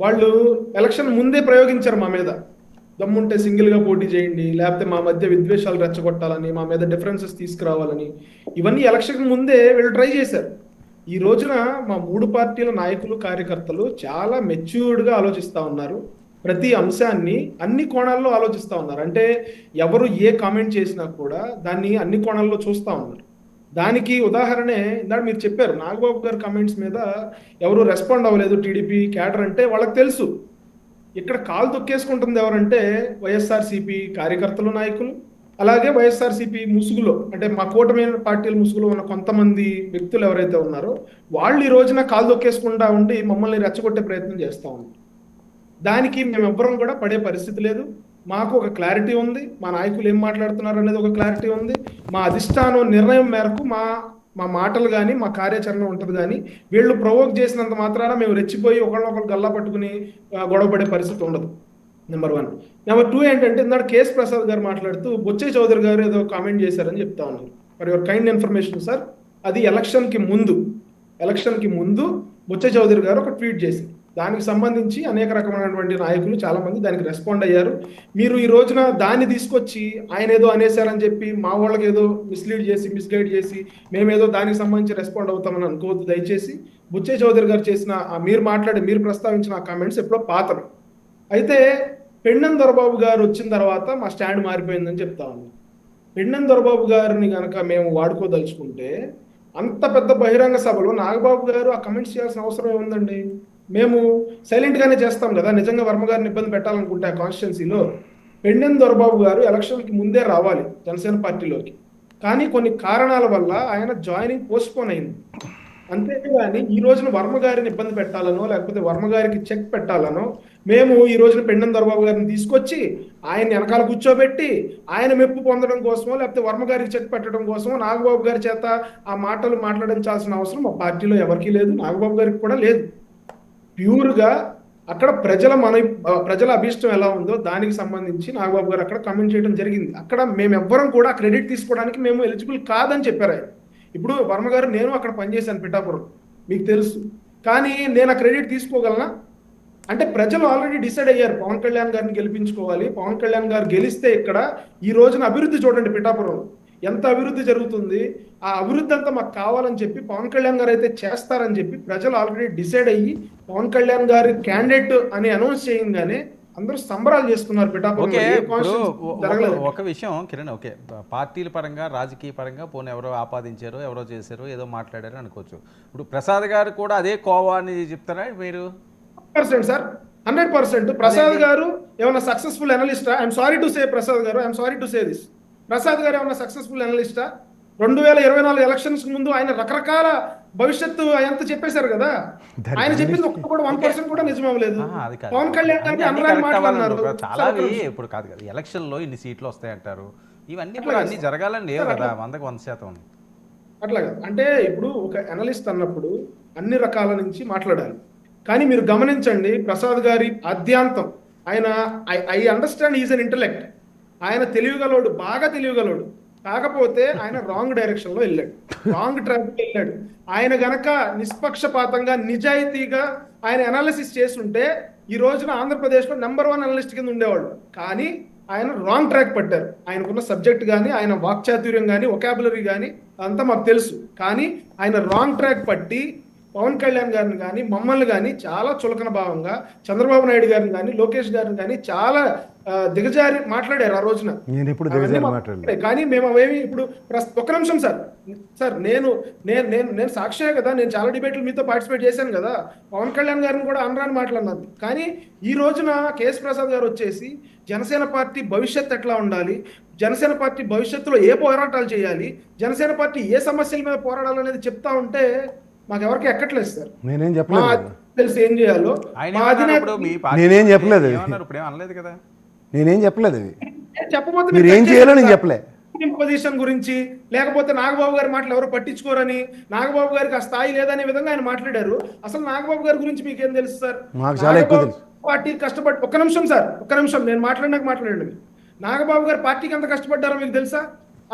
వాళ్ళు ఎలక్షన్ ముందే ప్రయోగించారు మా మీద. దమ్ముంటే సింగిల్గా పోటీ చేయండి, లేకపోతే మా మధ్య విద్వేషాలు రెచ్చగొట్టాలని, మా మీద డిఫరెన్సెస్ తీసుకురావాలని, ఇవన్నీ ఎలక్షన్ ముందే వీళ్ళు ట్రై చేశారు. ఈ రోజున మా మూడు పార్టీల నాయకులు కార్యకర్తలు చాలా మెచ్యూర్డ్గా ఆలోచిస్తూ ఉన్నారు. ప్రతి అంశాన్ని అన్ని కోణాల్లో ఆలోచిస్తూ ఉన్నారు. అంటే ఎవరు ఏ కామెంట్ చేసినా కూడా దాన్ని అన్ని కోణాల్లో చూస్తూ ఉన్నారు. దానికి ఉదాహరణే ఇందాక మీరు చెప్పారు, నాగబాబు గారి కమెంట్స్ మీద ఎవరు రెస్పాండ్ అవ్వలేదు టీడీపీ క్యాడర్ అంటే వాళ్ళకి తెలుసు. ఇక్కడ కాలు తొక్కేసుకుంటుంది ఎవరంటే వైఎస్ఆర్సీపీ కార్యకర్తలు నాయకులు, అలాగే వైఎస్ఆర్సీపీ ముసుగులో అంటే మా కూటమి పార్టీల ముసుగులో ఉన్న కొంతమంది వ్యక్తులు ఎవరైతే ఉన్నారో వాళ్ళు ఈ రోజున కాలు తొక్కేసుకుంటా ఉండి మమ్మల్ని రెచ్చగొట్టే ప్రయత్నం చేస్తూ ఉన్నారు. దానికి మేమెవ్వరం కూడా పడే పరిస్థితి లేదు. మాకు ఒక క్లారిటీ ఉంది, మా నాయకులు ఏం మాట్లాడుతున్నారు అనేది ఒక క్లారిటీ ఉంది. మా అధిష్టానం నిర్ణయం మేరకు మా మా మాటలు కానీ మా కార్యాచరణ ఉంటుంది. కానీ వీళ్ళు ప్రొవోక్ చేసినంత మాత్రాన మేము రెచ్చిపోయి ఒకళ్ళొకరు గల్లా పట్టుకుని గొడవపడే పరిస్థితి ఉండదు. నెంబర్ 1. నెంబర్ 2 ఏంటంటే ఇందాక కేఎస్ ప్రసాద్ గారు మాట్లాడుతూ బొచ్చే చౌదరి గారు ఏదో కామెంట్ చేశారని చెప్తా ఉన్నారు. For your kind information sir, అది ఎలక్షన్కి ముందు బొచ్చే చౌదరి గారు ఒక ట్వీట్ చేశారు. దానికి సంబంధించి అనేక రకమైనటువంటి నాయకులు చాలా మంది దానికి రెస్పాండ్ అయ్యారు. మీరు ఈ రోజున దాన్ని తీసుకొచ్చి ఆయన ఏదో అనేసారని చెప్పి మా వాళ్ళకి ఏదో మిస్గైడ్ చేసి మేమేదో దానికి సంబంధించి రెస్పాండ్ అవుతామని అనుకోవద్దు దయచేసి. బుచ్చే చౌదరి గారు చేసిన మీరు ప్రస్తావించిన ఆ కామెంట్స్ ఎప్పుడో పాతవి. అయితే పెండెం దొరబాబు గారు వచ్చిన తర్వాత మా స్టాండ్ మారిపోయిందని చెప్తా ఉన్నాం. పెండెం దొరబాబు గారిని కనుక మేము వాడుకోదలుచుకుంటే అంత పెద్ద బహిరంగ సభలో నాగబాబు గారు ఆ కమెంట్స్ చేయాల్సిన అవసరం ఏముందండి? మేము సైలెంట్గానే చేస్తాం కదా. నిజంగా వర్మ గారిని ఇబ్బంది పెట్టాలనుకుంటే ఆ కాన్స్టిట్యున్సీలో పెండెం దొరబాబు గారు ఎలక్షన్కి ముందే రావాలి జనసేన పార్టీలోకి. కానీ కొన్ని కారణాల వల్ల ఆయన జాయినింగ్ పోస్ట్పోన్ అయింది. అంతేగాని ఈ రోజున వర్మ గారిని ఇబ్బంది పెట్టాలనో లేకపోతే వర్మ గారికి చెక్ పెట్టాలనో మేము ఈ రోజున పెండెం దొరబాబు గారిని తీసుకొచ్చి ఆయన వెనకాల కూర్చోబెట్టి ఆయన మెప్పు పొందడం కోసమో లేకపోతే వర్మ గారికి చెక్ పెట్టడం కోసమో నాగబాబు గారి చేత ఆ మాటలు మాట్లాడించాల్సిన అవసరం మా పార్టీలో ఎవరికీ లేదు, నాగబాబు గారికి కూడా లేదు. ప్యూర్గా అక్కడ ప్రజల అభిష్టం ఎలా ఉందో దానికి సంబంధించి నాగబాబు గారు అక్కడ కమెంట్ చేయడం జరిగింది. అక్కడ మేమెవ్వరం కూడా క్రెడిట్ తీసుకోవడానికి మేము ఎలిజిబుల్ కాదని చెప్పారు ఆయన. ఇప్పుడు వర్మ గారు నేను అక్కడ పనిచేశాను పిఠాపురం, మీకు తెలుసు. కానీ నేను ఆ క్రెడిట్ తీసుకోగలనా? అంటే ప్రజలు ఆల్రెడీ డిసైడ్ అయ్యారు పవన్ కళ్యాణ్ గారిని గెలిపించుకోవాలి. పవన్ కళ్యాణ్ గారు గెలిస్తే ఇక్కడ ఈ రోజున అభివృద్ధి చూడండి, పిఠాపురంలో ఎంత అభివృద్ధి జరుగుతుంది. ఆ అభివృద్ధి అంతా మాకు కావాలని చెప్పి పవన్ కళ్యాణ్ గారు అయితే చేస్తారని చెప్పి ప్రజలు ఆల్రెడీ డిసైడ్ అయ్యి పవన్ కళ్యాణ్ గారి క్యాండిడేట్ అని అనౌన్స్ చేయగానే అందరూ సంబరాలు చేసుకున్నారు పిఠాపురం. ఒక విషయం కిరణ్, ఓకే పార్టీల పరంగా రాజకీయ పరంగా పోనీ ఎవరో ఆపాదించారో ఎవరో చేశారో ఏదో మాట్లాడారో అనుకోవచ్చు. ఇప్పుడు ప్రసాద్ గారు కూడా అదే కోవా అని చెప్తారా మీరు? 100% సార్, 100%. ప్రసాద్ గారు ఏమైనా సక్సెస్ఫుల్ అనలిస్టా? I'm sorry to say Prasad గారు, I'm sorry to say this. Prasad గారు ఏమైనా సక్సెస్ఫుల్ అనలిస్టా? 2024 ఎలక్షన్స్ ముందు ఆయన రకరకాల భవిష్యత్తు ఎంత చెప్పేశారు కదా. ఆయన చెప్పింది ఒక్క కూడా 1% కూడా నిజం అవ్వలేదు. పవన్ కళ్యాణ్ గారికి అనురాగ్ మాట్లాడినారు చాలా. ఇప్పుడు కాదు కదా ఎలక్షన్ లో ఇన్ని సీట్లు వస్తాయంటారు, ఇవన్నీ కూడా అన్ని జరగాలని లేవు కదా 100% అట్లాగా. అంటే ఇప్పుడు ఒక అనలిస్ట్ అన్నప్పుడు అన్ని రకాల నుంచి మాట్లాడాలి. కానీ మీరు గమనించండి ప్రసాద్ గారి ఆద్యాంతం ఆయన I understand is an intellect. ఆయన తెలివిగలడు, బాగా తెలివిగలడు. కాకపోతే ఆయన రాంగ్ డైరెక్షన్ లో వెళ్ళాడు, రాంగ్ ట్రాక్ వెళ్ళాడు. ఆయన గనక నిష్పక్షపాతంగా నిజాయితీగా ఆయన అనాలిసిస్ చేస్తుంటే ఈ రోజున ఆంధ్రప్రదేశ్లో #1 అనలిస్ట్ కింద ఉండేవాళ్ళు. కానీ ఆయన రాంగ్ ట్రాక్ పట్టారు. ఆయనకున్న సబ్జెక్ట్ కానీ ఆయన వాక్చాతుర్యం కానీ వొకాబులరీ కానీ అంతా మాకు తెలుసు. కానీ ఆయన రాంగ్ ట్రాక్ పట్టి పవన్ కళ్యాణ్ గారిని కానీ మమ్మల్ని కానీ చాలా చులకన భావంగా, చంద్రబాబు నాయుడు గారిని కానీ లోకేష్ గారిని కానీ చాలా దిగజారి మాట్లాడారు ఆ రోజున. కానీ మేము అవేమి ఇప్పుడు ఒక్క నిమిషం సార్ నేను సాక్షియే కదా, నేను చాలా డిబేట్లు మీతో పార్టిసిపేట్ చేశాను కదా. పవన్ కళ్యాణ్ గారిని కూడా అనరాని మాట్లాడినారు. కానీ ఈ రోజున కేఎస్ ప్రసాద్ గారు వచ్చేసి జనసేన పార్టీ భవిష్యత్తు ఎట్లా ఉండాలి, జనసేన పార్టీ భవిష్యత్తులో ఏ పోరాటాలు చేయాలి, జనసేన పార్టీ ఏ సమస్యల మీద పోరాడాలనేది చెప్తా ఉంటే మాకెవరికి ఎక్కట్లేదు సార్. నేనేం చెప్పలేదు, తెలుసు ఏం చేయాలో. నేనేం చెప్పలేదు, నేనేం చెప్పలేదు. చెప్పకపోతే మీరు ఏం చేయాలో నేను చెప్పలే. పొజిషన్ గురించి లేకపోతే నాగబాబు గారి మాటలు ఎవరు పట్టించుకోరని, నాగబాబు గారికి ఆ స్థాయి లేదనే విధంగా ఆయన మాట్లాడారు. అసలు నాగబాబు గారి గురించి మీకేం తెలుసు సార్? మాకు చాలా ఎక్కువ తెలుసు. పార్టీ కష్టపడి ఒక్క నిమిషం నేను మాట్లాడినాక మాట్లాడండి. నాగబాబు గారు పార్టీకి ఎంత కష్టపడ్డారో మీకు తెలుసా?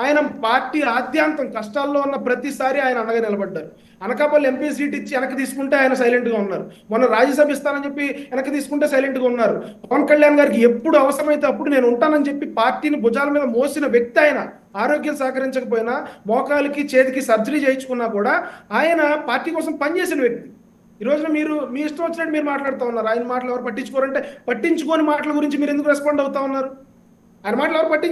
ఆయన పార్టీ ఆద్యాంతం కష్టాల్లో ఉన్న ప్రతిసారి ఆయన అండగా నిలబడ్డారు. అనకాపల్లి ఎంపీ సీట్ ఇచ్చి వెనక్కి తీసుకుంటే ఆయన సైలెంట్ గా ఉన్నారు. మొన్న రాజ్యసభ ఇస్తానని చెప్పి వెనక్కి తీసుకుంటే సైలెంట్ గా ఉన్నారు. పవన్ కళ్యాణ్ గారికి ఎప్పుడు అవసరమైతే అప్పుడు నేను ఉంటానని చెప్పి పార్టీని భుజాల మీద మోసిన వ్యక్తి ఆయన. ఆరోగ్యం సహకరించకపోయినా మోకాలికి చేతికి సర్జరీ చేయించుకున్నా కూడా ఆయన పార్టీ కోసం పనిచేసిన వ్యక్తి. ఈ రోజున మీరు మీ ఇష్టం వచ్చినట్టు మీరు మాట్లాడుతూ ఉన్నారు. ఆయన మాటలు ఎవరు పట్టించుకోరంటే పట్టించుకోని మాటల గురించి మీరు ఎందుకు రెస్పాండ్ అవుతా ఉన్నారు? ఆయన మాటలు ఎవరు పట్టించుకో